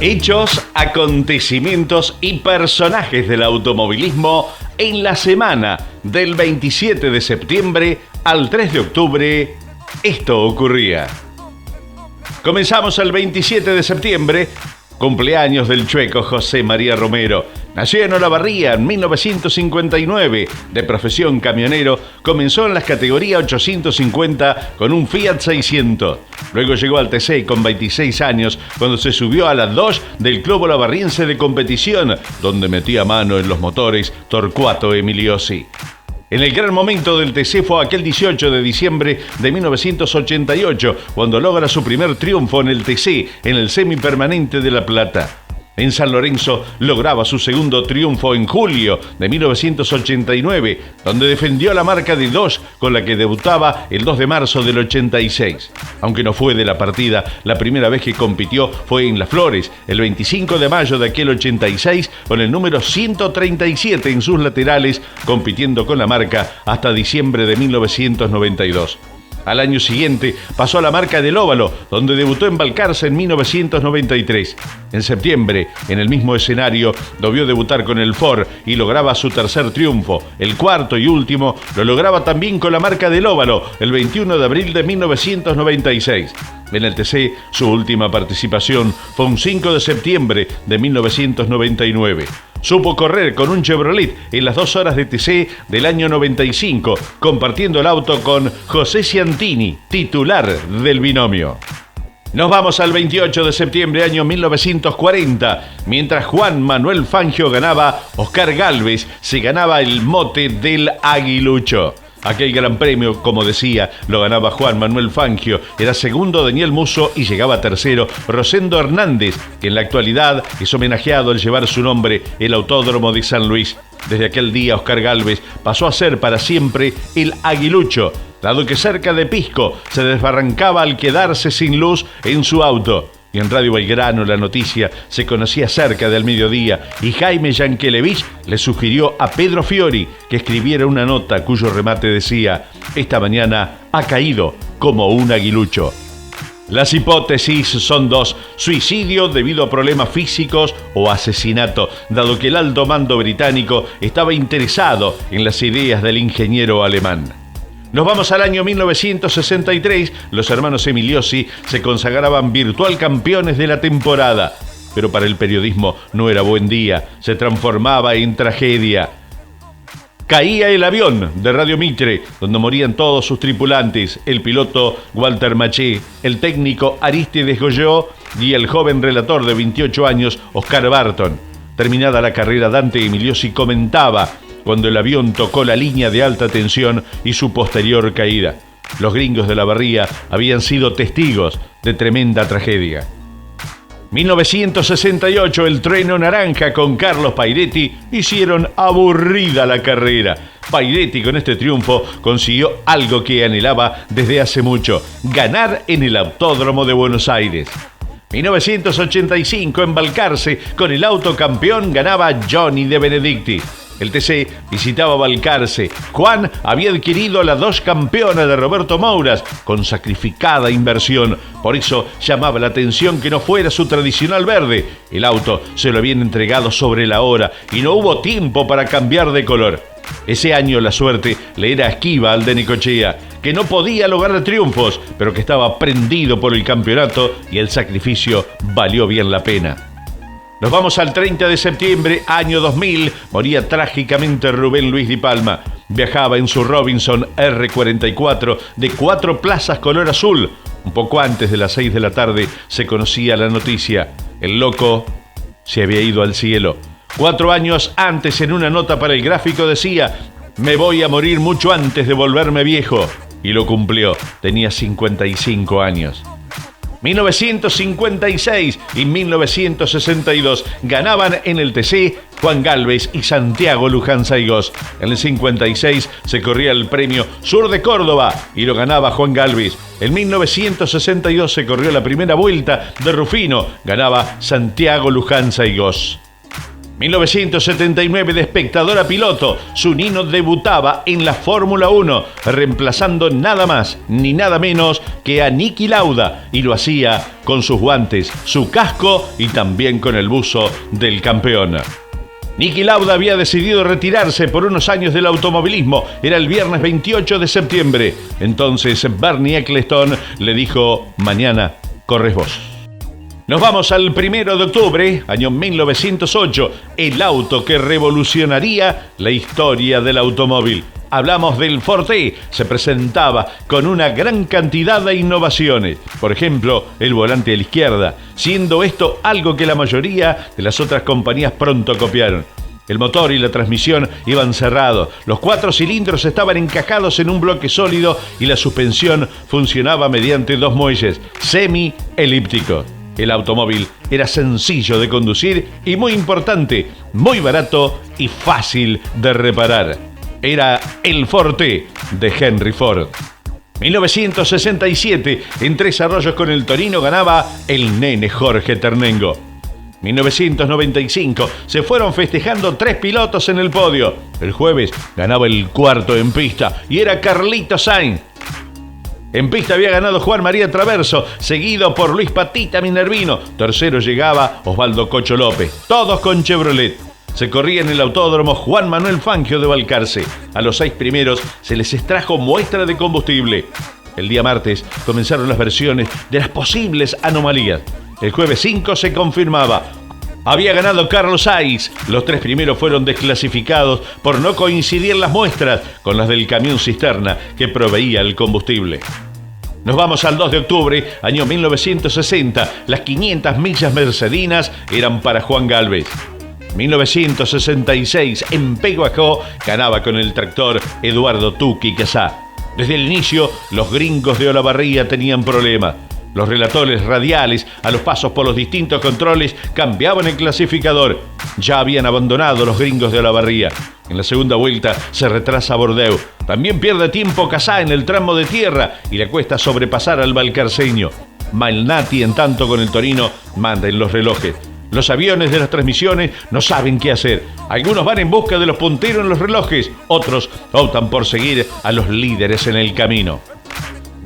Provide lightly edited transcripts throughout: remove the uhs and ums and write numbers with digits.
Hechos, acontecimientos y personajes del automovilismo en la semana del 27 de septiembre al 3 de octubre. Esto ocurría. Comenzamos el 27 de septiembre, cumpleaños del chueco José María Romero. Nació en Olavarría en 1959, de profesión camionero, comenzó en las categorías 850 con un Fiat 600. Luego llegó al TC con 26 años, cuando se subió a la 2 del Club Olavarriense de Competición, donde metía mano en los motores Torcuato Emiliosi. En el gran momento del TC fue aquel 18 de diciembre de 1988, cuando logra su primer triunfo en el TC, en el semipermanente de La Plata. En San Lorenzo lograba su segundo triunfo en julio de 1989, donde defendió la marca de 2 con la que debutaba el 2 de marzo del 86. Aunque no fue de la partida, la primera vez que compitió fue en Las Flores, el 25 de mayo de aquel 86, con el número 137 en sus laterales, compitiendo con la marca hasta diciembre de 1992. Al año siguiente pasó a la marca del Óvalo, donde debutó en Balcarce en 1993. En septiembre, en el mismo escenario, lo vio debutar con el Ford y lograba su tercer triunfo. El cuarto y último lo lograba también con la marca del Óvalo, el 21 de abril de 1996. En el TC, su última participación fue un 5 de septiembre de 1999. Supo correr con un Chevrolet en las 2 horas de TC del año 95, compartiendo el auto con José Ciantini, titular del binomio. Nos vamos al 28 de septiembre año 1940. Mientras Juan Manuel Fangio ganaba, Oscar Gálvez se ganaba el mote del Aguilucho. Aquel gran premio, como decía, lo ganaba Juan Manuel Fangio, era segundo Daniel Musso y llegaba tercero Rosendo Hernández, que en la actualidad es homenajeado al llevar su nombre el Autódromo de San Luis. Desde aquel día Oscar Gálvez pasó a ser para siempre el Aguilucho, dado que cerca de Pisco se desbarrancaba al quedarse sin luz en su auto. Y en Radio Belgrano la noticia se conocía cerca del mediodía y Jaime Yankelevich le sugirió a Pedro Fiori que escribiera una nota cuyo remate decía: esta mañana ha caído como un aguilucho. Las hipótesis son 2, suicidio debido a problemas físicos o asesinato, dado que el alto mando británico estaba interesado en las ideas del ingeniero alemán. Nos vamos al año 1963, los hermanos Emiliosi se consagraban virtual campeones de la temporada. Pero para el periodismo no era buen día, se transformaba en tragedia. Caía el avión de Radio Mitre, donde morían todos sus tripulantes, el piloto Walter Maché, el técnico Aristides Goyó y el joven relator de 28 años, Oscar Barton. Terminada la carrera, Dante Emiliosi comentaba cuando el avión tocó la línea de alta tensión y su posterior caída. Los gringos de la Barría habían sido testigos de tremenda tragedia. 1968, el Treno Naranja con Carlos Pairetti hicieron aburrida la carrera. Pairetti con este triunfo consiguió algo que anhelaba desde hace mucho: ganar en el Autódromo de Buenos Aires. 1985, en Balcarce, con el auto campeón ganaba Johnny De Benedicti. El TC visitaba Balcarce. Juan había adquirido la 2 campeona de Roberto Mouras con sacrificada inversión. Por eso llamaba la atención que no fuera su tradicional verde. El auto se lo habían entregado sobre la hora y no hubo tiempo para cambiar de color. Ese año la suerte le era esquiva al de Necochea, que no podía lograr triunfos, pero que estaba prendido por el campeonato y el sacrificio valió bien la pena. Nos vamos al 30 de septiembre, año 2000, moría trágicamente Rubén Luis Di Palma. Viajaba en su Robinson R44 de 4 plazas color azul. Un poco antes de las 6 de la tarde se conocía la noticia: el loco se había ido al cielo. 4 años antes, en una nota para el Gráfico, decía: me voy a morir mucho antes de volverme viejo. Y lo cumplió, tenía 55 años. 1956 y 1962 ganaban en el TC Juan Gálvez y Santiago Luján Saigós. En el 56 se corría el premio Sur de Córdoba y lo ganaba Juan Gálvez. En 1962 se corrió la primera vuelta de Rufino, ganaba Santiago Luján Saigós. 1979, de espectador a piloto, Zunino debutaba en la Fórmula 1, reemplazando nada más ni nada menos que a Niki Lauda, y lo hacía con sus guantes, su casco y también con el buzo del campeón. Niki Lauda había decidido retirarse por unos años del automovilismo. Era el viernes 28 de septiembre. Entonces Bernie Ecclestone le dijo: mañana corres vos. Nos vamos al 1 de octubre, año 1908, el auto que revolucionaría la historia del automóvil. Hablamos del Ford T. Se presentaba con una gran cantidad de innovaciones. Por ejemplo, el volante a la izquierda, siendo esto algo que la mayoría de las otras compañías pronto copiaron. El motor y la transmisión iban cerrados, los 4 cilindros estaban encajados en un bloque sólido y la suspensión funcionaba mediante 2 muelles semi-elípticos. El automóvil era sencillo de conducir y, muy importante, muy barato y fácil de reparar. Era el Ford T de Henry Ford. 1967, en 3 arroyos con el Torino, ganaba el nene Jorge Ternengo. 1995, se fueron festejando 3 pilotos en el podio. El jueves ganaba el cuarto en pista y era Carlitos Sainz. En pista había ganado Juan María Traverso, seguido por Luis Patita Minervino. Tercero llegaba Osvaldo Cocho López, todos con Chevrolet. Se corría en el autódromo Juan Manuel Fangio de Balcarce. A los 6 primeros se les extrajo muestra de combustible. El día martes comenzaron las versiones de las posibles anomalías. El jueves 5 se confirmaba. Había ganado Carlos Sainz. Los 3 primeros fueron desclasificados por no coincidir las muestras con las del camión cisterna que proveía el combustible. Nos vamos al 2 de octubre, año 1960. Las 500 millas mercedinas eran para Juan Gálvez. 1966, en Peguajó, ganaba con el tractor Eduardo Tuqui Casá. Desde el inicio, los gringos de Olavarría tenían problemas. Los relatores radiales, a los pasos por los distintos controles, cambiaban el clasificador. Ya habían abandonado los gringos de Olavarría. En la segunda vuelta se retrasa Bordeaux. También pierde tiempo Casá en el tramo de tierra y le cuesta sobrepasar al balcarceño. Malnati, en tanto, con el Torino, manda en los relojes. Los aviones de las transmisiones no saben qué hacer. Algunos van en busca de los punteros en los relojes, otros optan por seguir a los líderes en el camino.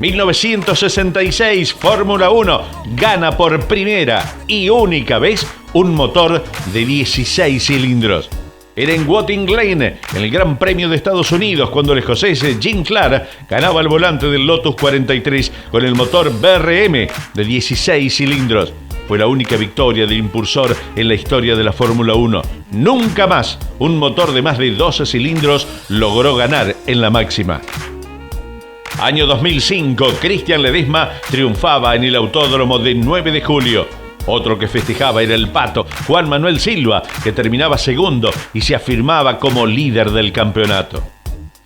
1966, Fórmula 1 gana por primera y única vez un motor de 16 cilindros. Era en Wating Lane, en el Gran Premio de Estados Unidos, cuando el escocés Jim Clark ganaba el volante del Lotus 43 con el motor BRM de 16 cilindros. Fue la única victoria del impulsor en la historia de la Fórmula 1. Nunca más un motor de más de 12 cilindros logró ganar en la máxima. Año 2005, Cristian Ledesma triunfaba en el autódromo de 9 de julio. Otro que festejaba era el Pato, Juan Manuel Silva, que terminaba segundo y se afirmaba como líder del campeonato.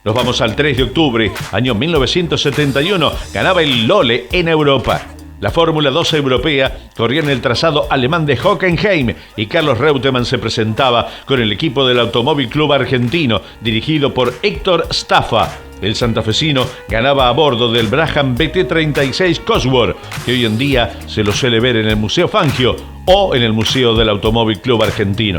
Nos vamos al 3 de octubre, año 1971, ganaba el Lole en Europa. La Fórmula 2 europea corría en el trazado alemán de Hockenheim y Carlos Reutemann se presentaba con el equipo del Automóvil Club Argentino, dirigido por Héctor Staffa. El santafesino ganaba a bordo del Brabham BT36 Cosworth, que hoy en día se lo suele ver en el Museo Fangio o en el Museo del Automóvil Club Argentino.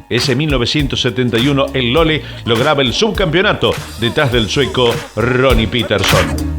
Ese 1971 el Lole lograba el subcampeonato detrás del sueco Ronnie Peterson.